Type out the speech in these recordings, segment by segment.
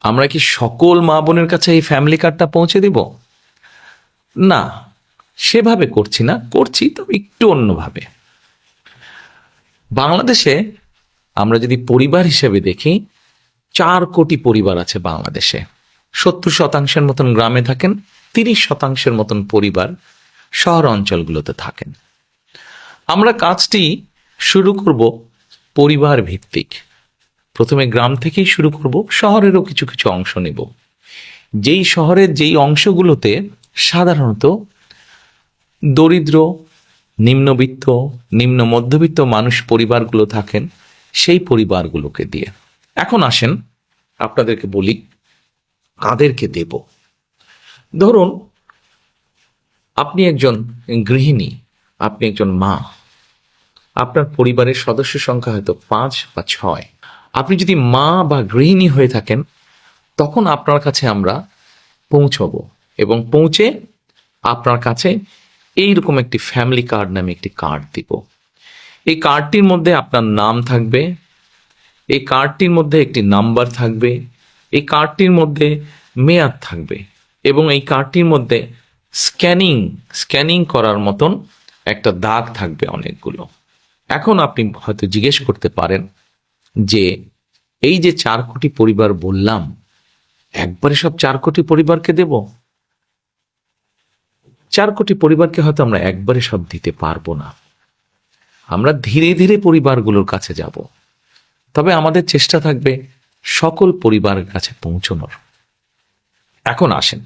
আমরা কি সকল মা বোনের কাছে এই ফ্যামিলি কার্ডটা পৌঁছে দিব? না, সেভাবে করছি না, করছি তবে একটু অন্যভাবে। বাংলাদেশে আমরা যদি পরিবার হিসেবে দেখি, 4 কোটি পরিবার আছে বাংলাদেশে। 70% মতন গ্রামে থাকেন, 30% মতন পরিবার শহর অঞ্চলগুলোতে থাকেন। আমরা কাজটি শুরু করব পরিবার ভিত্তিক। প্রথমে গ্রাম থেকেই শুরু করব, শহরেরও কিছু কিছু অংশ নেব। যেই শহরের যেই অংশগুলোতে সাধারণত দরিদ্র, নিম্নবিত্ত, নিম্ন মধ্যবিত্ত মানুষ পরিবারগুলো থাকেন, সেই পরিবারগুলোকে দিয়ে। এখন আসেন আপনাদেরকে বলি কাদেরকে দেব। ধরুন আপনি একজন গৃহিণী, আপনি একজন মা, আপনার পরিবারের সদস্য সংখ্যা হয়তো 5 বা 6। আপনি যদি মা বা গৃহিণী হয়ে থাকেন, তখন আপনার কাছে আমরা পৌঁছবো এবং পৌঁছে আপনার কাছে এইরকম একটি ফ্যামিলি কার্ড নামে একটি কার্ড দিব। এই কার্ডটির মধ্যে আপনার নাম থাকবে, এই কার্ডটির মধ্যে একটি নাম্বার থাকবে, এই কার্ডটির মধ্যে মেয়াদ থাকবে এবং এই কার্ডটির মধ্যে স্ক্যানিং করার মতন একটা দাগ থাকবে অনেকগুলো। এখন আপনি হয়তো জিজ্ঞেস করতে পারেন যে এই যে 4 কোটি পরিবার বললাম, একবারে সব 4 কোটি পরিবারকে দেব? 4 কোটি পরিবারকে হয়তো আমরা একবারে সব দিতে পারবো না। আমরা ধীরে ধীরে পরিবারগুলোর কাছে যাব, তবে আমাদের চেষ্টা থাকবে সকল পরিবারের কাছে পৌঁছানোর। এখন আসেন,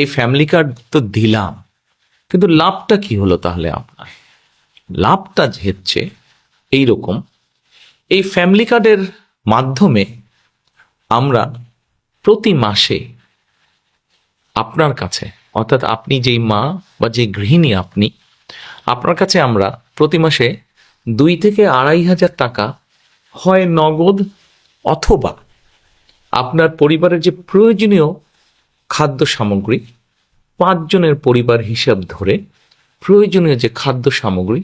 এই ফ্যামিলি কার্ড তো দিলাম, কিন্তু লাভটা কি হলো তাহলে আপনার? লাভটা হচ্ছে এইরকম, এই ফ্যামিলি কার্ডের মাধ্যমে আমরা প্রতি মাসে আপনার কাছে, অর্থাৎ আপনি যেই মা বা যে গৃহিণী আপনি, আপনার কাছে আমরা প্রতি মাসে 2 থেকে 2,500 টাকা হয় নগদ অথবা আপনার পরিবারের যে প্রয়োজনীয় খাদ্য সামগ্রী, 5 জনের পরিবার হিসাব ধরে প্রয়োজনীয় যে খাদ্য সামগ্রী,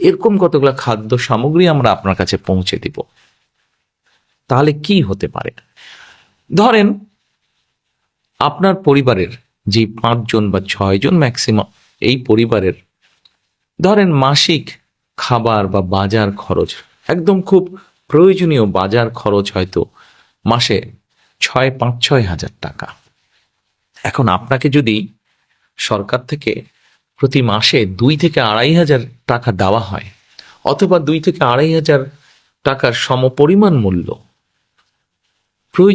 এরকম কতগুলো খাদ্য সামগ্রী আমরা আপনার কাছে পৌঁছে দিব। তাহলে কি হতে পারে? ধরেন আপনার পরিবারের যে 5 জন বা 6 জন ম্যাক্সিমাম এই পরিবারের ধরেন মাসিক খাবার বা বাজার খরচ, একদম খুব প্রয়োজনীয় বাজার খরচ হয়তো মাসে 5-6 হাজার টাকা। এখন আপনাকে যদি সরকার থেকে প্রতি মাসে 2 থেকে 2,500 টাকা দেওয়া হয়, অথবা 2 থেকে 2,500 টাকার সমপরিমাণ মূল্য প্রয়োজন